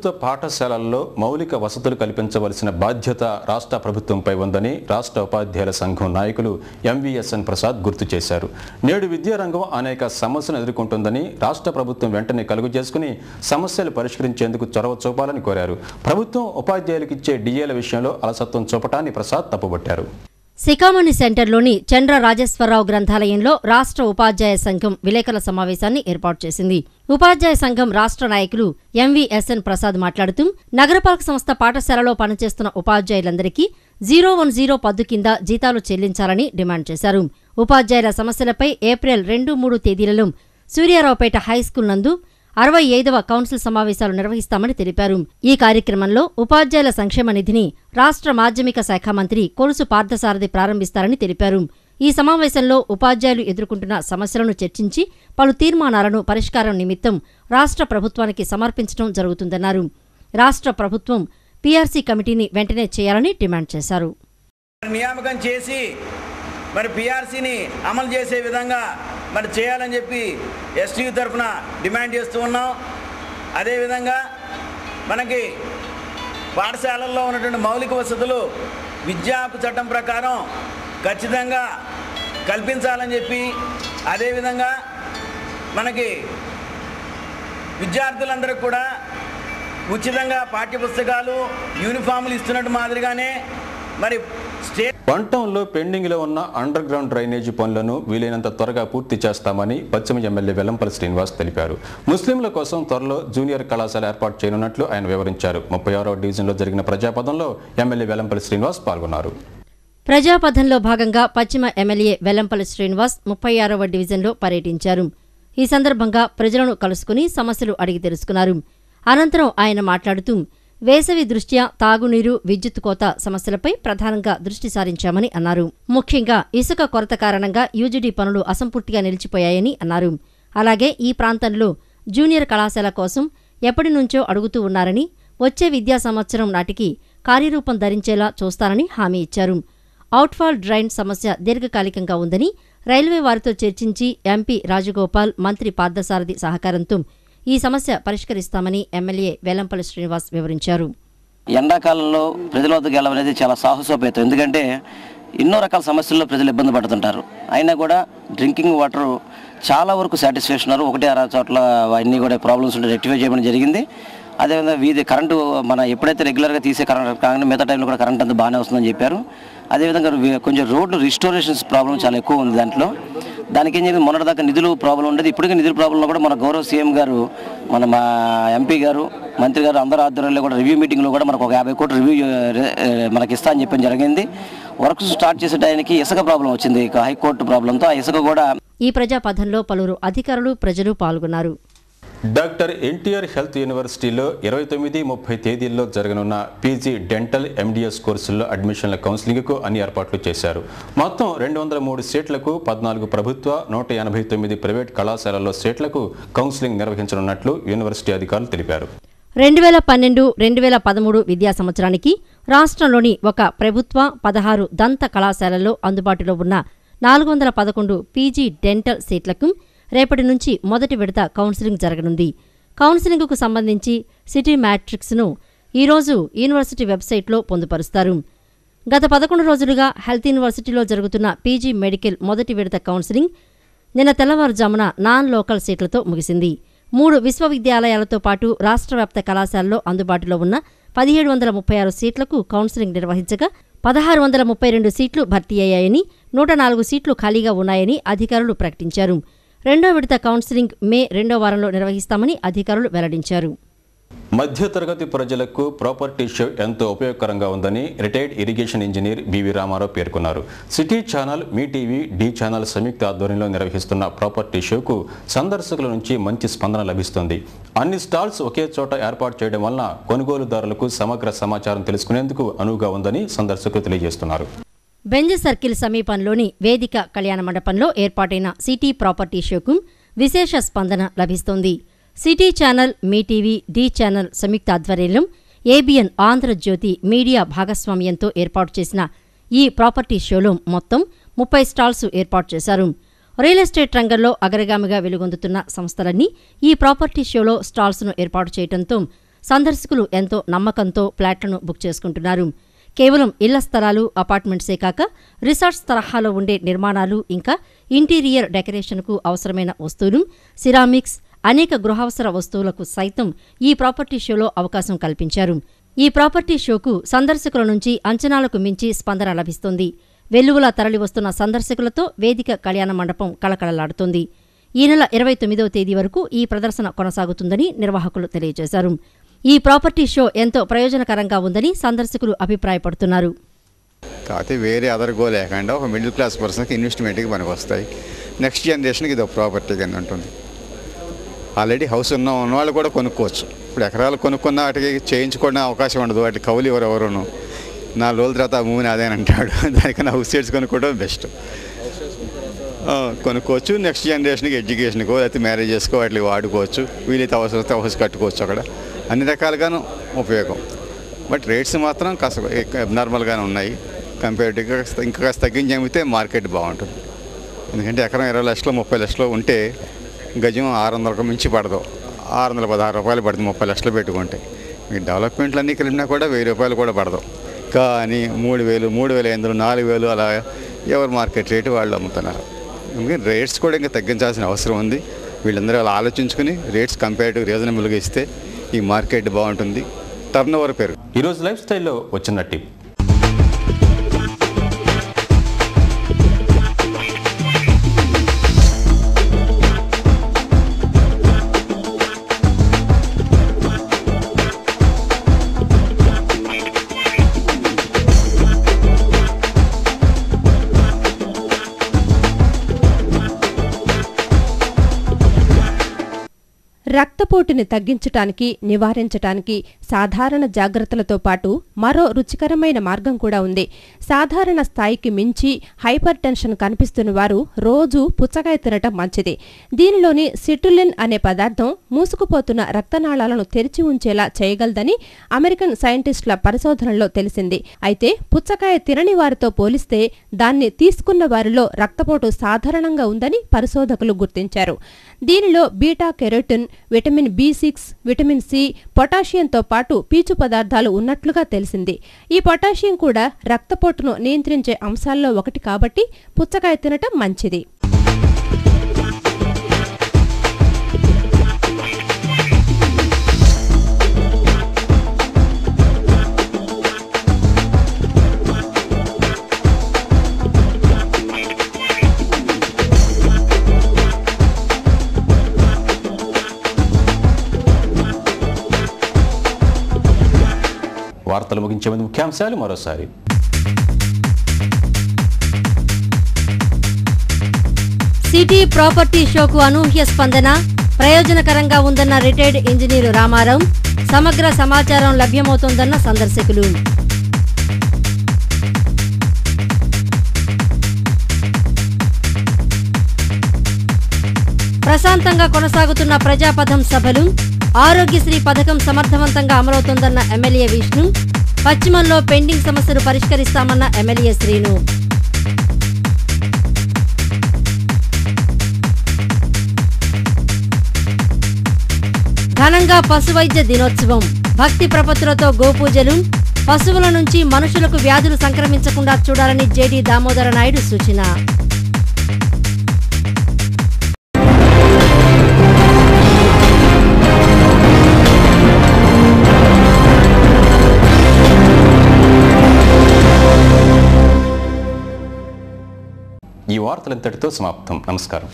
ప్రభుత్వ పాఠశాలల్లో మౌలిక వసతులు కల్పించవలసిన బాధ్యత రాష్ట్ర ప్రభుత్వంపై ఉందని రాష్ట్ర ఉపాధ్యాయుల సంఘం నాయకులు ఎంవీఎస్ఎన్ ప్రసాద్ గుర్తు చేశారు. నేడు విద్యారంగం అనేక సమస్యలను ఎదుర్కొంటుందని రాష్ట్ర ప్రభుత్వం వెంటనే కలుగు చేసుకుని సమస్యలు పరిష్కరించేందుకు చొరవ చూపాలని కోరారు. ప్రభుత్వం ఉపాధ్యాయులకు ఇచ్చే డిఏల విషయంలో అలసత్వం చూపటాన్ని ప్రసాద్ తప్పుబట్టారు. సికామణి సెంటర్లోని చంద్ర రాజేశ్వరరావు గ్రంథాలయంలో రాష్ట్ర ఉపాధ్యాయ సంఘం విలేకరుల సమావేశాన్ని ఏర్పాటు చేసింది. ఉపాధ్యాయ సంఘం రాష్ట్ర నాయకులు ఎంవీఎస్ఎన్ ప్రసాద్ మాట్లాడుతూ నగరపాలక సంస్థ పాఠశాలలో పనిచేస్తున్న ఉపాధ్యాయులందరికీ 010 పద్దు కింద జీతాలు చెల్లించాలని డిమాండ్ చేశారు. ఉపాధ్యాయుల సమస్యలపై ఏప్రిల్ 2-3 తేదీలలో సూర్యారావుపేట హైస్కూల్ నందు 65వ కౌన్సిల్ సమావేశాలు నిర్వహిస్తామని తెలిపారు. ఈ కార్యక్రమంలో ఉపాధ్యాయుల సంక్షేమ నిధిని రాష్ట్ర మాధ్యమిక శాఖ మంత్రి కొలుసు పార్థసారథి ప్రారంభిస్తారని తెలిపారు. ఈ సమావేశంలో ఉపాధ్యాయులు ఎదుర్కొంటున్న సమస్యలను చర్చించి పలు తీర్మానాలను పరిష్కారం నిమిత్తం రాష్ట్ర ప్రభుత్వానికి సమర్పించడం జరుగుతుందన్నారు. రాష్ట్ర ప్రభుత్వం పీఆర్సీ కమిటీని వెంటనే చేయాలని డిమాండ్ చేశారు. నియామకం చేసి పీఆర్సీని అమలు చేసే విధంగా చేయాలని చెప్పి ఎస్టీయూ తరఫున డిమాండ్ చేస్తూ ఉన్నాం. అదేవిధంగా మనకి పాఠశాలల్లో ఉన్నటువంటి మౌలిక వసతులు విద్యా హక్కు చట్టం ప్రకారం ఖచ్చితంగా కల్పించాలని చెప్పి, అదేవిధంగా మనకి విద్యార్థులందరికీ కూడా ఉచితంగా పాఠ్యపుస్తకాలు యూనిఫామ్లు ఇస్తున్నట్టు మాదిరిగానే పంటంలో పెండింగ్లో ఉన్న అండర్ గ్రౌండ్ డ్రైనేజీ పనులను వీలైనంత త్వరగా పూర్తి చేస్తామని పశ్చిమ ఎమ్మెల్యే వెల్లంపల్లి శ్రీనివాస్ తెలిపారు. ముస్లింల కోసం త్వరలో జూనియర్ కళాశాల ఏర్పాటు చేయనున్నట్లు ఆయన వివరించారు. 36వ డివిజన్లో జరిగిన ప్రజాపథంలో ఎమ్మెల్యే వెల్లంపల్లి శ్రీనివాస్ పాల్గొన్నారు. ప్రజాపథంలో భాగంగా పశ్చిమ ఎమ్మెల్యే వెల్లంపల్లి శ్రీనివాస్ 36వ డివిజన్లో పర్యటించారు. ఈ సందర్భంగా ప్రజలను కలుసుకుని సమస్యలు అడిగి తెలుసుకున్నారు. అనంతరం ఆయన మాట్లాడుతూ వేసవి దృష్ట్యా తాగునీరు, విద్యుత్ కోత సమస్యలపై ప్రధానంగా దృష్టి సారించామని అన్నారు. ముఖ్యంగా ఇసుక కొరత కారణంగా యూజీడీ పనులు అసంపూర్తిగా నిలిచిపోయాయని అన్నారు. అలాగే ఈ ప్రాంతంలో జూనియర్ కళాశాల కోసం ఎప్పటి నుంచో అడుగుతూ ఉన్నారని, వచ్చే విద్యా సంవత్సరం నాటికి కార్యరూపం ధరించేలా చూస్తారని హామీ ఇచ్చారు. అవుట్ఫాల్ డ్రైన్ సమస్య దీర్ఘకాలికంగా ఉందని, రైల్వే వారితో చర్చించి ఎంపీ రాజగోపాల్, మంత్రి పార్థసారథి సహకారంతో ఈ సమస్య పరిష్కరిస్తామని ఎమ్మెల్యే వెల్లంపల్లి శ్రీనివాస్ వివరించారు. ఎండాకాలంలో ప్రజల వద్దకు వెళ్ళాలనేది చాలా సాహసోపేతం. ఎందుకంటే ఎన్నో రకాల సమస్యల్లో ప్రజలు ఇబ్బంది పడుతుంటారు. అయినా కూడా డ్రింకింగ్ వాటర్ చాలా వరకు సాటిస్ఫాక్షన్ ఉన్నారు. 1-6 చోట్ల అన్నీ కూడా ప్రాబ్లమ్స్ ఉంటే రెక్టిఫై చేయడం జరిగింది. అదేవిధంగా వీధి కరెంటు మన ఎప్పుడైతే రెగ్యులర్గా తీసే కరెంట్ కానీ మిగతా టైంలో కూడా కరెంట్ అంతా బాగానే వస్తుందని చెప్పారు. అదేవిధంగా కొంచెం రోడ్లు రిస్టోరేషన్స్ ప్రాబ్లం చాలా ఎక్కువ ఉంది దాంట్లో. దానికి ఏం జరిగింది, మొన్నటిదాకా నిధులు ప్రాబ్లం ఉండేది. ఇప్పటికీ నిధుల ప్రాబ్లంలో కూడా మన గౌరవ సీఎం గారు, మా ఎంపీ గారు, మంత్రి గారు అందరూ ఆధ్వర్యంలో కూడా రివ్యూ మీటింగ్లో కూడా మనకు ఒక 50 కోట్ల రివ్యూ మనకి ఇస్తా అని చెప్పడం జరిగింది. వర్క్స్ స్టార్ట్ చేసే టైంకి ఇసుక ప్రాబ్లం వచ్చింది, హైకోర్టు ప్రాబ్లంతో. ఆ ఇసుక కూడా ఈ ప్రజాపథంలో పలువురు అధికారులు, ప్రజలు పాల్గొన్నారు. డాక్టర్ ఎన్టీఆర్ హెల్త్ యూనివర్సిటీలో 29-30 తేదీల్లో జరగనున్న పీజీ డెంటల్ ఎండిఎస్ కోర్సుల్లో అడ్మిషన్ల కౌన్సిలింగ్కు అన్ని ఏర్పాట్లు చేశారు. మొత్తం 203 సీట్లకు 14 ప్రభుత్వ, 189 ప్రైవేట్ కళాశాలల్లో సీట్లకు కౌన్సిలింగ్ నిర్వహించనున్నట్లు యూనివర్సిటీ అధికారులు తెలిపారు. 2012-2013 విద్యా సంవత్సరానికి రాష్ట్రంలోని ఒక ప్రభుత్వ, 16 దంత కళాశాలల్లో అందుబాటులో ఉన్న 411 పీజీ డెంటల్ సీట్లకు రేపటి నుంచి మొదటి విడత కౌన్సిలింగ్ జరగనుంది. కౌన్సిలింగ్కు సంబంధించి సిటీ మ్యాట్రిక్స్ను ఈరోజు యూనివర్సిటీ వెబ్సైట్లో పొందుపరుస్తారు. గత 11 రోజులుగా హెల్త్ యూనివర్సిటీలో జరుగుతున్న పీజీ మెడికల్ మొదటి విడత కౌన్సిలింగ్ నిన్న తెల్లవారుజామున నాన్ లోకల్ సీట్లతో ముగిసింది. 3 విశ్వవిద్యాలయాలతో పాటు రాష్ట్రవ్యాప్త కళాశాలలో అందుబాటులో ఉన్న 1736 సీట్లకు కౌన్సిలింగ్ నిర్వహించగా 1632 సీట్లు భర్తీ అయ్యాయని, 104 సీట్లు ఖాళీగా ఉన్నాయని అధికారులు ప్రకటించారు. రెండో విడత కౌన్సిలింగ్ మే 2వ వారంలో నిర్వహిస్తామని అధికారులు వెల్లడించారు. మధ్యతరగతి ప్రజలకు ప్రాపర్టీ షో ఎంతో ఉపయోగకరంగా ఉందని retired irrigation engineer BV Ramarao పేర్కొన్నారు. సిటీ ఛానల్, మీ టీవీ, డి ఛానల్ సంయుక్త ఆధ్వర్యంలో నిర్వహిస్తున్న ప్రాపర్టీ షోకు సందర్శకుల నుంచి మంచి స్పందన లభిస్తుంది. అన్ని స్టాల్స్ ఒకే చోట ఏర్పాటు చేయడం వలన కొనుగోలుదారులకు సమగ్ర సమాచారం తెలుసుకునేందుకు అనువుగా ఉందని సందర్శకులు తెలియజేస్తున్నారు. బెంజ్ సర్కిల్ సమీపంలోని వేదిక కళ్యాణ మండపంలో ఏర్పాటైన సిటీ ప్రాపర్టీ షోకు విశేష స్పందన లభిస్తోంది. సిటీ ఛానల్, మీ టీవీ, డి ఛానల్ సంయుక్త ఆధ్వర్యంలో ఏబిఎన్, ఆంధ్రజ్యోతి మీడియా భాగస్వామ్యంతో ఏర్పాటు చేసిన ఈ ప్రాపర్టీ షోలో మొత్తం 30 స్టాల్స్ ఏర్పాటు చేశారు. రియల్ ఎస్టేట్ రంగంలో అగ్రగామిగా వెలుగొందుతున్న సంస్థలన్నీ ఈ ప్రాపర్టీ షోలో స్టాల్స్ను ఏర్పాటు చేయడంతో సందర్శకులు ఎంతో నమ్మకంతో ఫ్లాట్లను బుక్ చేసుకుంటున్నారు. కేవలం ఇళ్ల స్థలాలు, అపార్ట్మెంట్సే కాక రిసార్ట్స్ తరహాలో ఉండే నిర్మాణాలు, ఇంకా ఇంటీరియర్ డెకరేషన్కు అవసరమైన వస్తువులు, సిరామిక్స్, అనేక గృహావసర వస్తువులకు సైతం ఈ ప్రాపర్టీ షోలో అవకాశం కల్పించారు. ఈ ప్రాపర్టీ షోకు సందర్శకుల నుంచి అంచనాలకు మించి స్పందన లభిస్తోంది. వెల్లువలా తరలివస్తున్న సందర్శకులతో వేదిక కళ్యాణ మండపం కళకళలాడుతోంది. ఈ నెల 29వ తేదీ వరకు ఈ ప్రదర్శన కొనసాగుతుందని నిర్వాహకులు తెలియజేశారు. ఈ ప్రాపర్టీ షో ఎంతో ప్రయోజనకరంగా ఉందని సందర్శకులు అభిప్రాయపడుతున్నారు. కాకపోతే వేరే అదర్ గో లేకుండా ఒక మిడిల్ క్లాస్ పర్సన్కి ఇన్వెస్ట్మెంట్కి మనకు వస్తాయి. నెక్స్ట్ జనరేషన్కి ఇది ఒక ప్రాపర్టీ కింద ఉంటుంది. ఆల్రెడీ హౌస్ ఉన్న వాళ్ళు కూడా కొనుక్కోవచ్చు. ఇప్పుడు ఎకరాలు కొనుక్కున్న వాటికి చేయించుకోవడం అవకాశం ఉండదు. వాటి కౌలు ఎవరెవరును 4 రోజుల తర్వాత ఆ భూమిని అదే అంటాడు. దానికన్నా హౌస్ సైడ్స్ కొనుక్కోవడం బెస్ట్. కొనుక్కోవచ్చు. నెక్స్ట్ జనరేషన్కి ఎడ్యుకేషన్కో లేకపోతే మ్యారేజెస్కో వాటికి వాడుకోవచ్చు. వీలైతే అవసరం హౌస్ కట్టుకోవచ్చు. అక్కడ అన్ని రకాలుగాను ఉపయోగం. బట్ రేట్స్ మాత్రం కాస్త నార్మల్గానే ఉన్నాయి. కంపేరిటివ్గా ఇంకా కాస్త తగ్గించి అమ్మితే మార్కెట్ బాగుంటుంది. ఎందుకంటే ఎకరం 20 లక్షలు 30 లక్షలు ఉంటే గజం 600కు మించి పడదు. 616 రూపాయలు పడుతుంది 30 లక్షలు పెట్టుకుంటే. మీ డెవలప్మెంట్లు అన్నీ కలిపినా కూడా 1000 రూపాయలు కూడా పడదు. కానీ 3000, 3500, 4000 అలా ఎవరు మార్కెట్ రేటు వాళ్ళు అమ్ముతున్నారు. అందుకని రేట్స్ కూడా ఇంకా తగ్గించాల్సిన అవసరం ఉంది. వీళ్ళందరూ అలా ఆలోచించుకుని రేట్స్ కంపేరిటివ్ రీజనబుల్గా ఇస్తే ఈ మార్కెట్ బాగుంటుంది. టర్న్ ఓవర్ పెరుగు. ఈరోజు లైఫ్ స్టైల్లో వచ్చిన టిప్. రక్తపోటుని తగ్గించటానికి, నివారించటానికి సాధారణ జాగ్రత్తలతో పాటు మరో రుచికరమైన మార్గం కూడా ఉంది. సాధారణ స్థాయికి మించి హైపర్ టెన్షన్ కనిపిస్తున్న వారు రోజు పుచ్చకాయ తినటం మంచిది. దీనిలోని సిట్రులిన్ అనే పదార్థం మూసుకుపోతున్న రక్తనాళాలను తెరిచి ఉంచేలా చేయగలదని అమెరికన్ సైంటిస్టుల పరిశోధనలో తెలిసింది. అయితే పుచ్చకాయ తినని వారితో పోలిస్తే దాన్ని తీసుకున్న వారిలో రక్తపోటు సాధారణంగా ఉందని పరిశోధకులు గుర్తించారు. దీనిలో beta carotene, vitamin B6, vitamin C, పొటాషియంతో పాటు పీచు పదార్థాలు ఉన్నట్లుగా తెలిసింది. ఈ పొటాషియం కూడా రక్తపోటును నియంత్రించే అంశాల్లో ఒకటి కాబట్టి పుచ్చకాయ తినటం మంచిది. వార్తలు ముగించే ముందు ముఖ్యాంశాలు మరోసారి. సిటీ ప్రాపర్టీ షోకు అనూహ్య స్పందన, ప్రయోజనకరంగా ఉందన్న రిటైర్డ్ ఇంజనీరు రామారావు. సమగ్ర సమాచారం లభ్యమవుతోందన్న సందర్శకులు. ప్రశాంతంగా కొనసాగుతున్న ప్రజాపథం సభలు. ఆరోగ్యశ్రీ పథకం సమర్థవంతంగా అమలవుతోందన్న ఎమ్మెల్యే విష్ణు. పశ్చిమంలో పెండింగ్ సమస్యలు పరిష్కరిస్తామన్న ఎమ్మెల్యే శ్రీను. ఘనంగా పశువైద్య దినోత్సవం. భక్తి ప్రపత్తులతో గోపూజలు. పశువుల నుంచి మనుషులకు వ్యాధులు సంక్రమించకుండా చూడాలని జేడీ దామోదర నాయుడు సూచన. ఈ వార్తలు ఇంతటితో సమాప్తం. నమస్కారం.